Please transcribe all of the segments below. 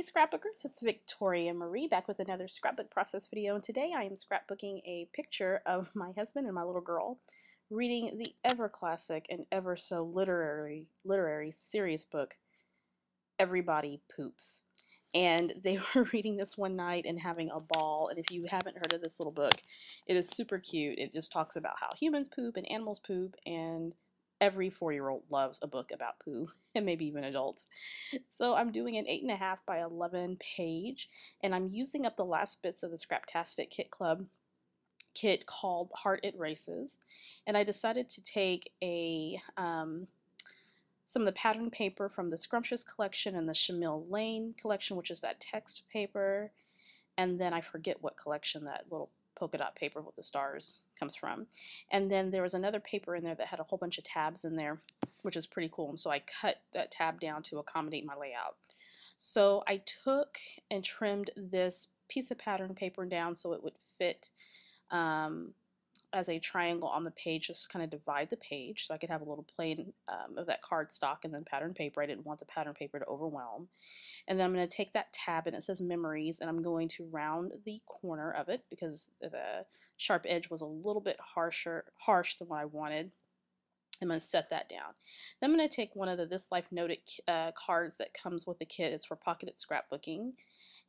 Hey scrapbookers, it's Victoria Marie back with another scrapbook process video, and today I am scrapbooking a picture of my husband and my little girl reading the ever classic and ever so literary serious book Everybody Poops. And they were reading this one night and having a ball, and if you haven't heard of this little book, it is super cute. It just talks about how humans poop and animals poop, and every 4-year-old loves a book about poo, and maybe even adults. So I'm doing an 8.5 by 11 page, and I'm using up the last bits of the Scraptastic Kit Club kit called Heart It Races. And I decided to take some of the pattern paper from the Scrumptious collection and the Shamil Lane collection, which is that text paper, and then I forget what collection that little polka dot paper with the stars comes from. And then there was another paper in there that had a whole bunch of tabs in there, which is pretty cool, and so I cut that tab down to accommodate my layout. So I took and trimmed this piece of pattern paper down so it would fit as a triangle on the page, just kind of divide the page so I could have a little plane of that cardstock and then pattern paper. I didn't want the pattern paper to overwhelm. And then I'm going to take that tab and it says memories, and I'm going to round the corner of it because the sharp edge was a little bit harsh than what I wanted. I'm going to set that down. Then I'm going to take one of the This Life Noted cards that comes with the kit. It's for pocketed scrapbooking.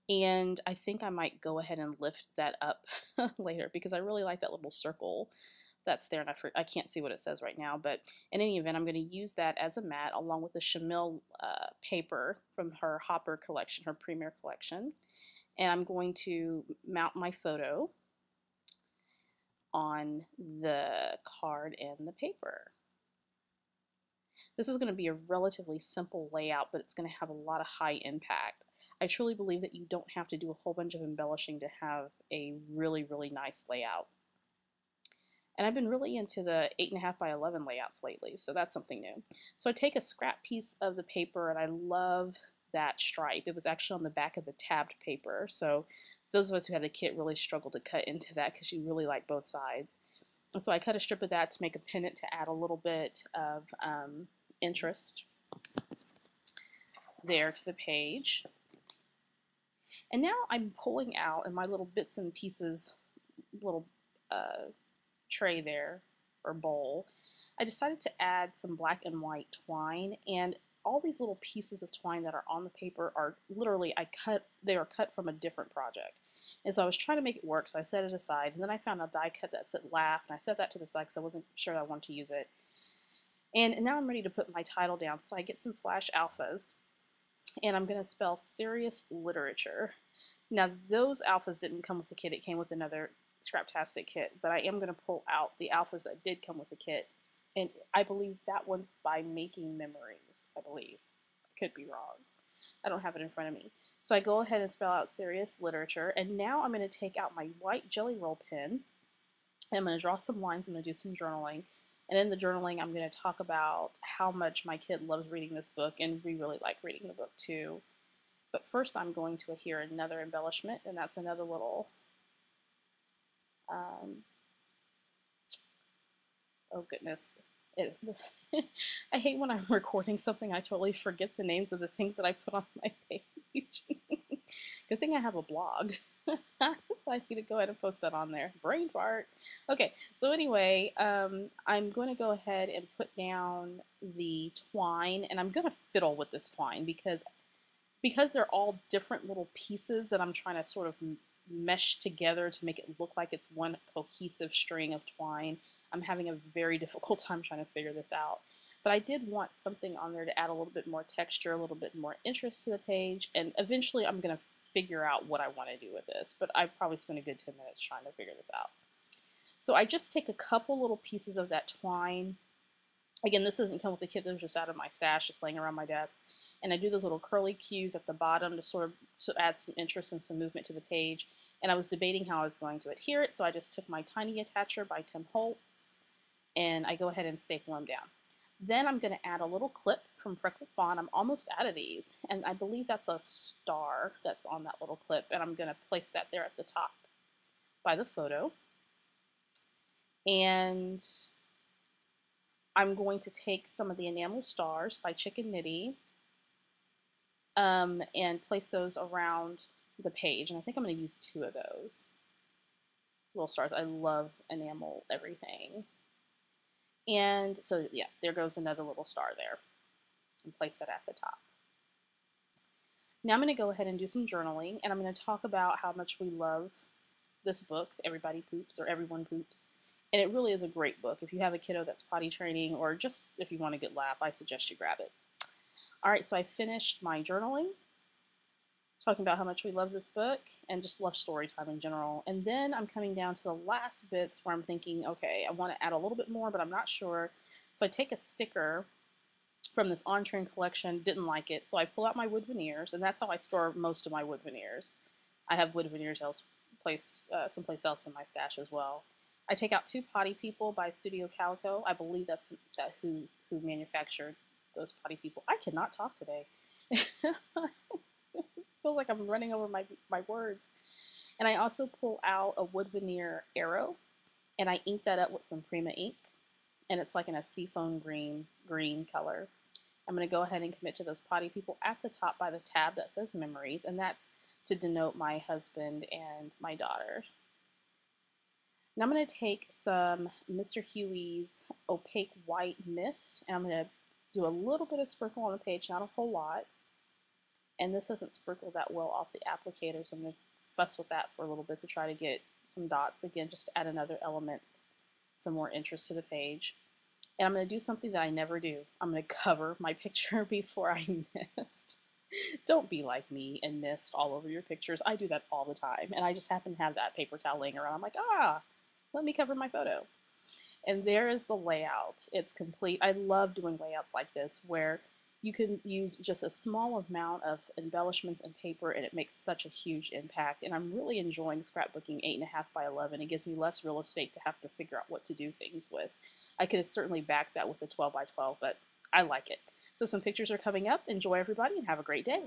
And I think I might go ahead and lift that up later because I really like that little circle that's there, and I can't see what it says right now, but in any event, I'm going to use that as a mat along with the Shamil paper from her Hopper collection, her Premier collection, and I'm going to mount my photo on the card and the paper. This is going to be a relatively simple layout, but it's going to have a lot of high impact. I truly believe that you don't have to do a whole bunch of embellishing to have a really, really nice layout. And I've been really into the 8.5 by 11 layouts lately, so that's something new. So I take a scrap piece of the paper, and I love that stripe. It was actually on the back of the tabbed paper, so those of us who had the kit really struggled to cut into that because you really like both sides. And so I cut a strip of that to make a pennant to add a little bit of interest there to the page. And now I'm pulling out in my little bits and pieces little tray there, or bowl, I decided to add some black and white twine, and all these little pieces of twine that are on the paper are literally, they are cut from a different project. And so I was trying to make it work, so I set it aside, and then I found a die cut that said laugh, and I set that to the side because I wasn't sure I wanted to use it. And now I'm ready to put my title down, so I get some flash alphas, and I'm going to spell serious literature. Now those alphas didn't come with the kit, it came with another Scraptastic kit, but I am going to pull out the alphas that did come with the kit, and I believe that one's by Making Memories, I believe. I could be wrong. I don't have it in front of me. So I go ahead and spell out serious literature, and now I'm going to take out my white Jelly Roll pen, and I'm going to draw some lines, I'm going to do some journaling, and in the journaling I'm going to talk about how much my kid loves reading this book, and we really like reading the book too. But first I'm going to adhere another embellishment, and that's another little oh goodness. I hate when I'm recording something, I totally forget the names of the things that I put on my page. Good thing I have a blog. So I need to go ahead and post that on there. Brain fart. Okay, so anyway, I'm going to go ahead and put down the twine, and I'm going to fiddle with this twine because they're all different little pieces that I'm trying to sort of mesh together to make it look like it's one cohesive string of twine. I'm having a very difficult time trying to figure this out. But I did want something on there to add a little bit more texture, a little bit more interest to the page, and eventually I'm going to figure out what I want to do with this, but I probably spent a good 10 minutes trying to figure this out. So I just take a couple little pieces of that twine. Again, this doesn't come with the kit, this was just out of my stash, just laying around my desk. And I do those little curly cues at the bottom to add some interest and some movement to the page. And I was debating how I was going to adhere it, so I just took my Tiny Attacher by Tim Holtz, and I go ahead and staple them down. Then I'm going to add a little clip from Freckled Fawn. I'm almost out of these, and I believe that's a star that's on that little clip, and I'm going to place that there at the top by the photo. And I'm going to take some of the enamel stars by Chicken Nitty, and place those around the page. And I think I'm going to use 2 of those little stars. I love enamel everything. And so, yeah, there goes another little star there. And place that at the top. Now I'm going to go ahead and do some journaling, and I'm going to talk about how much we love this book, Everybody Poops, or Everyone Poops. And it really is a great book. If you have a kiddo that's potty training, or just if you want a good laugh, I suggest you grab it. All right, so I finished my journaling, talking about how much we love this book, and just love story time in general. And then I'm coming down to the last bits where I'm thinking, okay, I want to add a little bit more, but I'm not sure. So I take a sticker from this on-trend collection, didn't like it, so I pull out my wood veneers, and that's how I store most of my wood veneers. I have wood veneers someplace else in my stash as well. I take out 2 Potty People by Studio Calico. I believe that's who manufactured those Potty People. I cannot talk today. Feels like I'm running over my words. And I also pull out a wood veneer arrow, and I ink that up with some Prima ink, and it's like in a seafoam green color. I'm going to go ahead and commit to those Potty People at the top by the tab that says Memories, and that's to denote my husband and my daughter. Now I'm going to take some Mr. Huey's Opaque White Mist, and I'm going to do a little bit of sprinkle on the page, not a whole lot. And this doesn't sprinkle that well off the applicator, so I'm going to fuss with that for a little bit to try to get some dots, again, just to add another element, some more interest to the page. And I'm going to do something that I never do. I'm going to cover my picture before I mist. Don't be like me and mist all over your pictures. I do that all the time. And I just happen to have that paper towel laying around. I'm like, let me cover my photo. And there is the layout. It's complete. I love doing layouts like this where you can use just a small amount of embellishments and paper and it makes such a huge impact. And I'm really enjoying scrapbooking 8.5 by 11. It gives me less real estate to have to figure out what to do things with. I could have certainly backed that with a 12 by 12, but I like it. So some pictures are coming up. Enjoy, everybody, and have a great day.